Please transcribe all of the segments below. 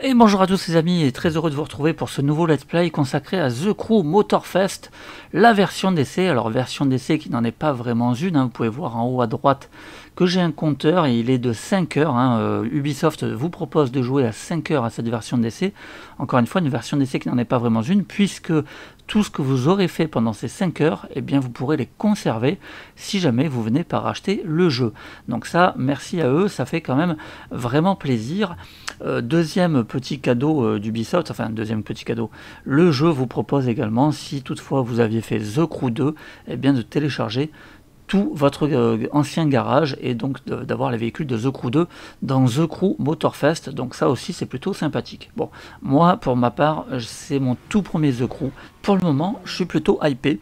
Et bonjour à tous les amis, et très heureux de vous retrouver pour ce nouveau let's play consacré à The Crew Motorfest, la version d'essai. Alors version d'essai qui n'en est pas vraiment une, hein. Vous pouvez voir en haut à droite que j'ai un compteur et il est de 5 heures. Ubisoft vous propose de jouer à 5 heures à cette version d'essai. Encore une fois, une version d'essai qui n'en est pas vraiment une, puisque tout ce que vous aurez fait pendant ces 5 heures, eh bien vous pourrez les conserver si jamais vous venez par acheter le jeu. Donc ça, merci à eux, ça fait quand même vraiment plaisir. Deuxième petit cadeau d'Ubisoft, enfin deuxième petit cadeau, le jeu vous propose également, si toutefois vous aviez fait The Crew 2, eh bien de télécharger tout votre ancien garage et donc d'avoir les véhicules de The Crew 2 dans The Crew Motorfest. Donc ça aussi c'est plutôt sympathique. Bon, moi pour ma part c'est mon tout premier The Crew. Pour le moment je suis plutôt hypé.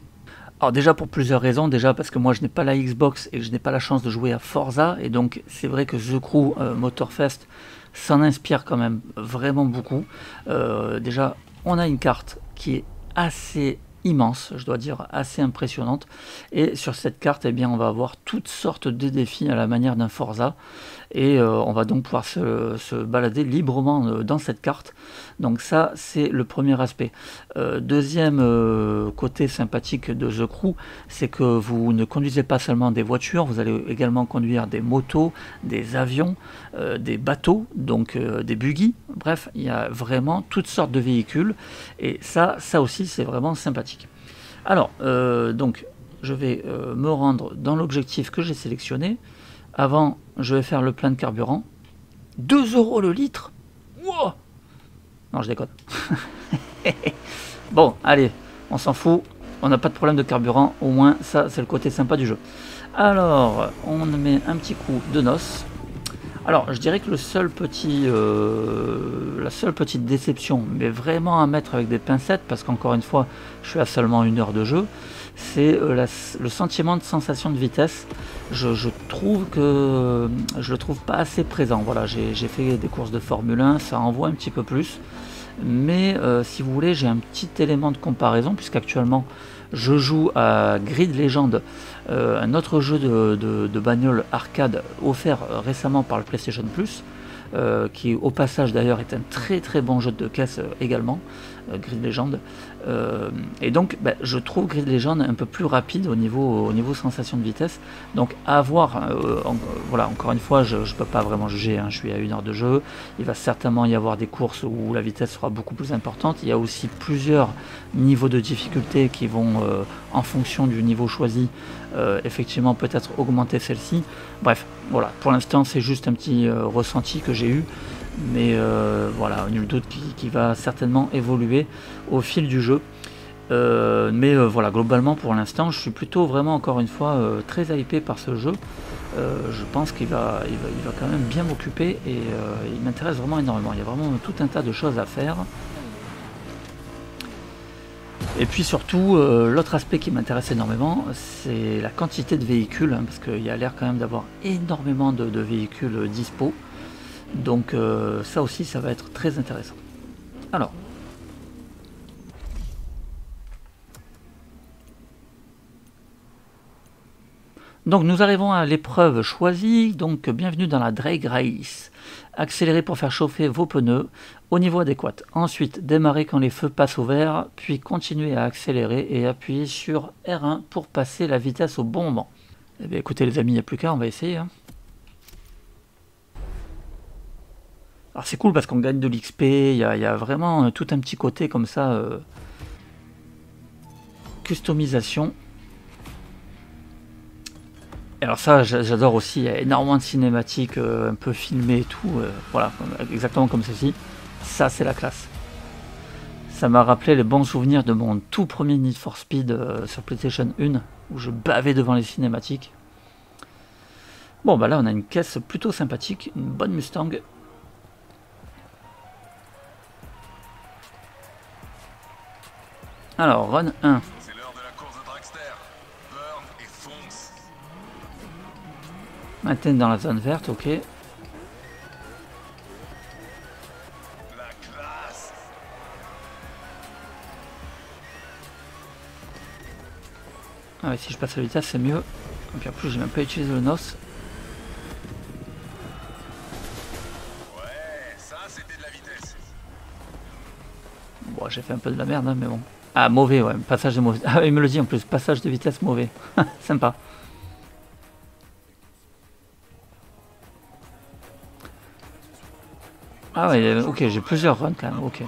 Alors déjà pour plusieurs raisons, déjà parce que moi je n'ai pas la Xbox et que je n'ai pas la chance de jouer à Forza, et donc c'est vrai que The Crew Motorfest s'en inspire quand même vraiment beaucoup. Déjà on a une carte qui est assez immense, je dois dire, assez impressionnante, et sur cette carte eh bien on va avoir toutes sortes de défis à la manière d'un Forza, et on va donc pouvoir se balader librement dans cette carte. Donc ça c'est le premier aspect. Deuxième côté sympathique de The Crew, c'est que vous ne conduisez pas seulement des voitures, vous allez également conduire des motos, des avions, des bateaux, donc des buggy, bref il y a vraiment toutes sortes de véhicules, et ça aussi c'est vraiment sympathique. Alors donc je vais me rendre dans l'objectif que j'ai sélectionné. Avant, je vais faire le plein de carburant. 2 € le litre. Wow. Non, je déconne. Bon, allez, on s'en fout. On n'a pas de problème de carburant. Au moins, ça, c'est le côté sympa du jeu. Alors, on met un petit coup de noces. Alors, je dirais que la seule petite déception, mais vraiment à mettre avec des pincettes, parce qu'encore une fois, je suis à seulement 1 heure de jeu, c'est le sentiment de sensation de vitesse. Je trouve que je le trouve pas assez présent. Voilà, j'ai fait des courses de Formule 1, ça envoie un petit peu plus. Mais si vous voulez, j'ai un petit élément de comparaison, puisqu'actuellement je joue à Grid Legend, un autre jeu de bagnole arcade offert récemment par le PlayStation Plus, qui au passage d'ailleurs est un très bon jeu de caisse également, Grid Legend. Et donc je trouve Grid Legend un peu plus rapide au niveau sensation de vitesse. Donc à voir, voilà, encore une fois je ne peux pas vraiment juger, hein, je suis à 1 heure de jeu. Il va certainement y avoir des courses où la vitesse sera beaucoup plus importante. Il y a aussi plusieurs niveaux de difficulté qui vont en fonction du niveau choisi effectivement peut-être augmenter celle-ci. Bref, voilà, pour l'instant c'est juste un petit ressenti que j'ai eu, mais voilà, nul doute qui va certainement évoluer au fil du jeu. Mais voilà, globalement pour l'instant je suis plutôt vraiment encore une fois très hypé par ce jeu. Je pense qu'il va quand même bien m'occuper, et il m'intéresse vraiment énormément. Il y a vraiment tout un tas de choses à faire. Et puis surtout, l'autre aspect qui m'intéresse énormément, c'est la quantité de véhicules, hein, parce qu'il y a l'air quand même d'avoir énormément de véhicules dispo. Donc ça aussi, ça va être très intéressant. Alors. Donc nous arrivons à l'épreuve choisie, donc bienvenue dans la Drag Race. Accélérez pour faire chauffer vos pneus au niveau adéquat. Ensuite, démarrez quand les feux passent au vert, puis continuez à accélérer et appuyez sur R1 pour passer la vitesse au bon moment. Eh bien écoutez les amis, il n'y a plus qu'à, on va essayer. Hein. Alors c'est cool parce qu'on gagne de l'XP, il y a vraiment tout un petit côté comme ça, customisation. Alors ça j'adore aussi, il y a énormément de cinématiques un peu filmées et tout, voilà, exactement comme ceci. Ça c'est la classe. Ça m'a rappelé les bons souvenirs de mon tout premier Need for Speed sur PlayStation 1, où je bavais devant les cinématiques. Bon bah là on a une caisse plutôt sympathique, une bonne Mustang. Alors run 1. Maintenant dans la zone verte, ok. Ah ouais, si je passe la vitesse c'est mieux. Et puis en plus j'ai même pas utilisé le NOS. Ouais, ça c'était de la vitesse. j'ai fait un peu de la merde, hein, mais bon. Ah, mauvais, ouais, passage de mauvais. Ah, il me le dit en plus, passage de vitesse mauvais. Sympa. Ah ouais, ok, j'ai plusieurs runs quand même, ok.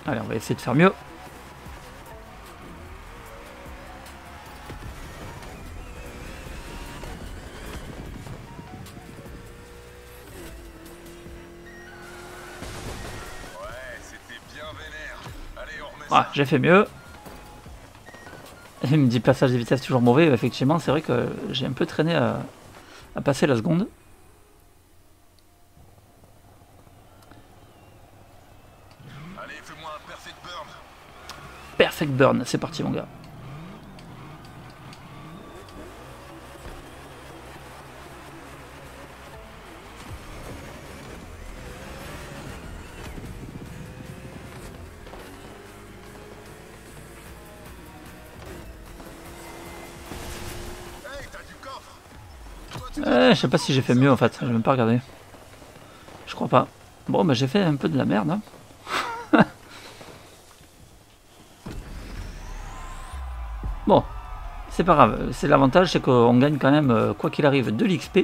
Allez, on va essayer de faire mieux. Ah, j'ai fait mieux. Il me dit passage de vitesse toujours mauvais. Effectivement, c'est vrai que j'ai un peu traîné à passer la seconde. Allez, fais-moi un perfect burn. Perfect burn, c'est parti mon gars. Je sais pas si j'ai fait mieux en fait, j'ai même pas regardé. Je crois pas. Bon bah j'ai fait un peu de la merde. Hein. Bon, c'est pas grave. C'est l'avantage, c'est qu'on gagne quand même, quoi qu'il arrive, de l'XP.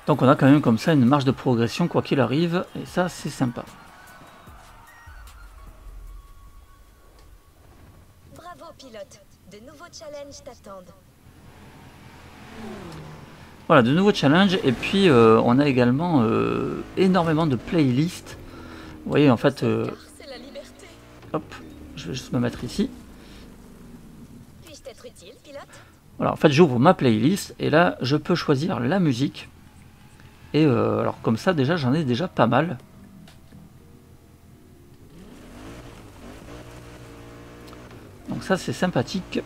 Donc on a quand même comme ça une marge de progression quoi qu'il arrive, et ça c'est sympa. Bravo pilote, de nouveaux challenges t'attendent. Voilà, de nouveaux challenges, et puis on a également énormément de playlists. Vous voyez en fait, hop, je vais juste me mettre ici. Puis-je t'être utile, pilote? Voilà, en fait j'ouvre ma playlist, et là je peux choisir la musique. Et alors comme ça déjà j'en ai déjà pas mal. Donc ça c'est sympathique.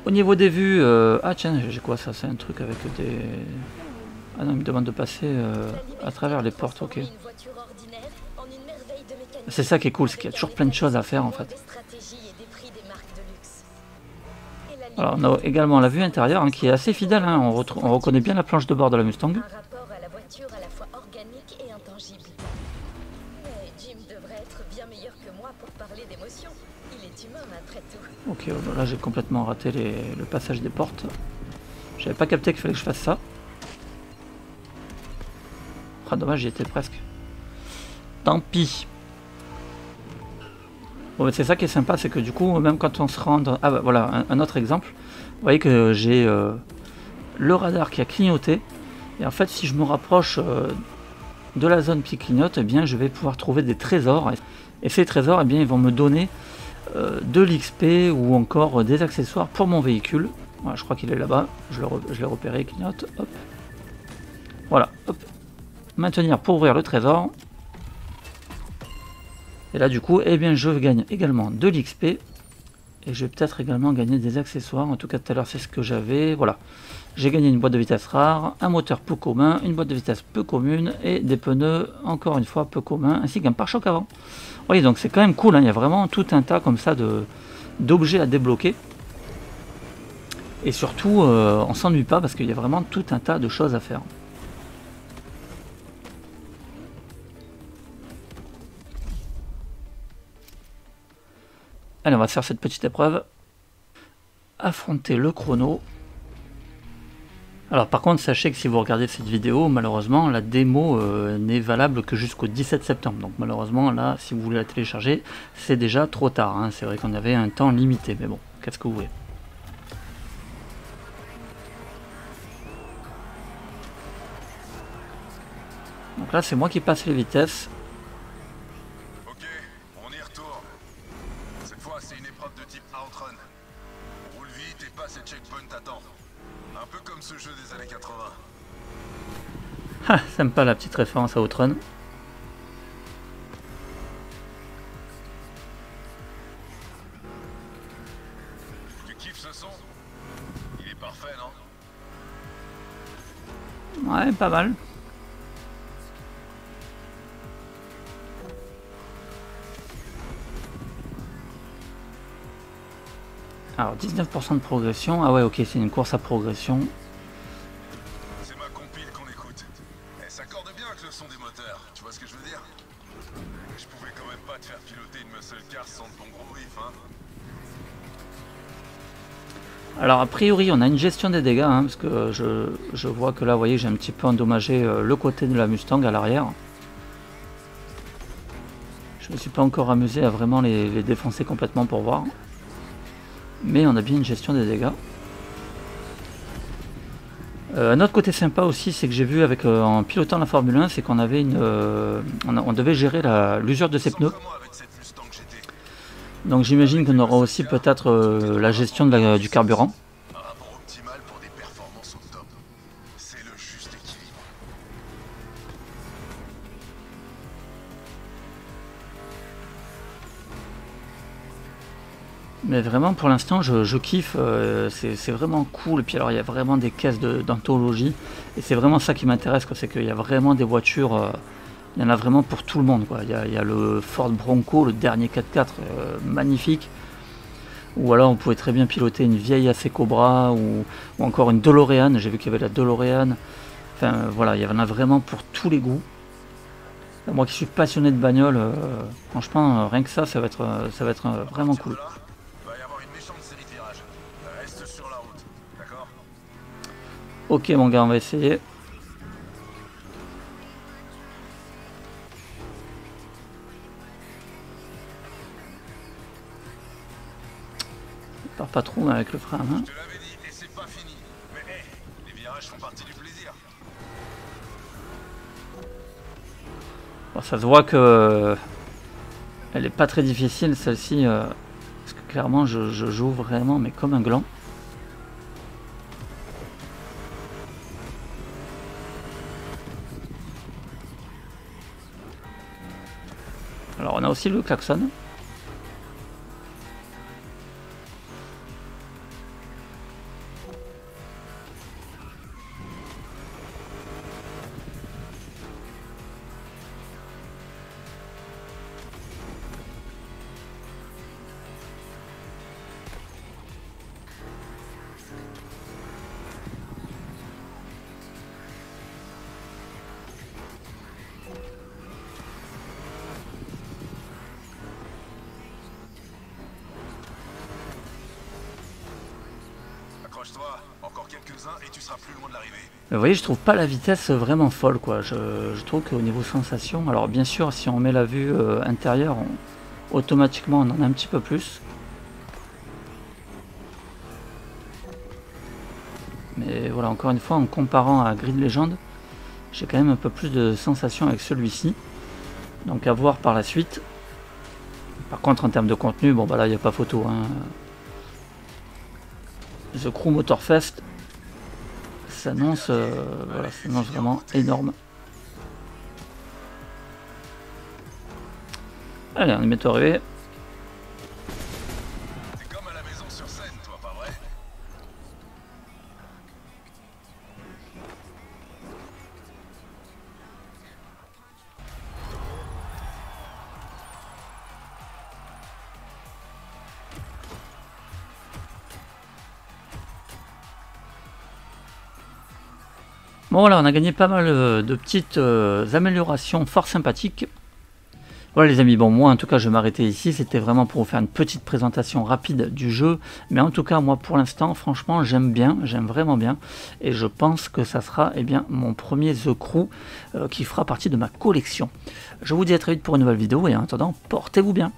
Au niveau des vues, ah tiens j'ai quoi ça, c'est un truc avec des... Ah non il me demande de passer à travers les portes, ok. C'est ça qui est cool, c'est qu'il y a toujours plein de choses à faire en fait. Alors on a également la vue intérieure hein, qui est assez fidèle, hein. On reconnaît bien la planche de bord de la Mustang. Un rapport à la voiture à la fois organique et intangible. Mais Jim devrait être bien meilleur que moi pour parler d'émotion. Il est humain après tout. Ok, là j'ai complètement raté le passage des portes. J'avais pas capté qu'il fallait que je fasse ça. Ah dommage, j'y étais presque. Tant pis. Bon, c'est ça qui est sympa, c'est que du coup, même quand on se rend... Ah bah, voilà, un autre exemple. Vous voyez que j'ai le radar qui a clignoté. Et en fait, si je me rapproche de la zone qui clignote, eh bien, je vais pouvoir trouver des trésors. Et ces trésors, eh bien, ils vont me donner de l'XP ou encore des accessoires pour mon véhicule. Voilà, je crois qu'il est là-bas. Je l'ai repéré, il clignote. Hop. Voilà, hop. Maintenir pour ouvrir le trésor. Et là du coup, eh bien, je gagne également de l'XP. Et je vais peut-être également gagner des accessoires. En tout cas, tout à l'heure, c'est ce que j'avais. Voilà. J'ai gagné une boîte de vitesse rare, un moteur peu commun, une boîte de vitesse peu commune et des pneus, encore une fois, peu communs, ainsi qu'un pare-choc avant. Vous voyez, donc c'est quand même cool. Hein. Il y a vraiment tout un tas comme ça d'objets à débloquer. Et surtout, on s'ennuie pas parce qu'il y a vraiment tout un tas de choses à faire. Allez, on va faire cette petite épreuve. Affronter le chrono. Alors par contre, sachez que si vous regardez cette vidéo, malheureusement, la démo n'est valable que jusqu'au 17 septembre. Donc malheureusement, là, si vous voulez la télécharger, c'est déjà trop tard. Hein. C'est vrai qu'on avait un temps limité, mais bon, qu'est-ce que vous voulez. Donc là, c'est moi qui passe les vitesses. C'est une épreuve de type outrun. Roule vite et passe les checkpoints t'attends. Un peu comme ce jeu des années 80. Ah, sympa la petite référence à Outrun. Tu kiffes ce son? Il est parfait, non? Ouais, pas mal. Alors 19% de progression, ah ouais ok c'est une course à progression. C'est ma compile qu'on écoute. Elle s'accorde bien avec le son des moteurs, tu vois ce que je veux dire? Je pouvais quand même pas te faire piloter une muscle car sans ton gros riff, hein. Alors a priori on a une gestion des dégâts, hein, parce que je vois que là vous voyez j'ai un petit peu endommagé le côté de la Mustang à l'arrière. Je me suis pas encore amusé à vraiment les défoncer complètement pour voir. Mais on a bien une gestion des dégâts. Un autre côté sympa aussi, c'est que j'ai vu avec en pilotant la Formule 1, c'est qu'on avait on devait gérer l'usure de ses pneus. Donc j'imagine qu'on aura aussi peut-être la gestion du carburant. Un rapport optimal pour des performances au top. C'est le juste équilibre. Mais vraiment pour l'instant je kiffe, c'est vraiment cool. Et puis alors il y a vraiment des caisses d'anthologie. Et c'est vraiment ça qui m'intéresse, c'est qu'il y a vraiment des voitures, il y en a vraiment pour tout le monde, quoi. Il y a le Ford Bronco, le dernier 4x4 magnifique. Ou alors on pouvait très bien piloter une vieille AC Cobra ou encore une DeLorean, j'ai vu qu'il y avait la DeLorean. Enfin voilà, il y en a vraiment pour tous les goûts. Moi qui suis passionné de bagnole, franchement rien que ça va être vraiment cool. Va y avoir une méchante série de virages. Reste sur la route, d'accord? Ok mon gars, on va essayer. Je pars pas trop avec le frein. Hein. Je te l'avais dit, et c'est pas fini. Mais hé, les virages font partie du plaisir. Bon, ça se voit que elle est pas très difficile celle-ci, parce que clairement je joue vraiment mais comme un gland. Alors on a aussi le klaxon. Accroche-toi, encore quelques-uns et tu seras plus loin de l'arrivée. Vous voyez, je trouve pas la vitesse vraiment folle, quoi. Je trouve qu'au niveau sensation, alors bien sûr, si on met la vue intérieure, automatiquement on en a un petit peu plus. Mais voilà, encore une fois, en comparant à Grid Legend, j'ai quand même un peu plus de sensation avec celui-ci. Donc à voir par la suite. Par contre, en termes de contenu, bon bah là, il n'y a pas photo. Hein. The Crew Motorfest s'annonce voilà, s'annonce vraiment énorme. Allez, on est bientôt arrivé. T'es comme à la maison sur scène, toi, pas vrai? Bon voilà, on a gagné pas mal de petites améliorations fort sympathiques. Voilà les amis, bon moi en tout cas je vais m'arrêter ici, c'était vraiment pour vous faire une petite présentation rapide du jeu, mais en tout cas moi pour l'instant franchement j'aime bien, j'aime vraiment bien, et je pense que ça sera bien mon premier The Crew qui fera partie de ma collection. Je vous dis à très vite pour une nouvelle vidéo, et en attendant portez-vous bien.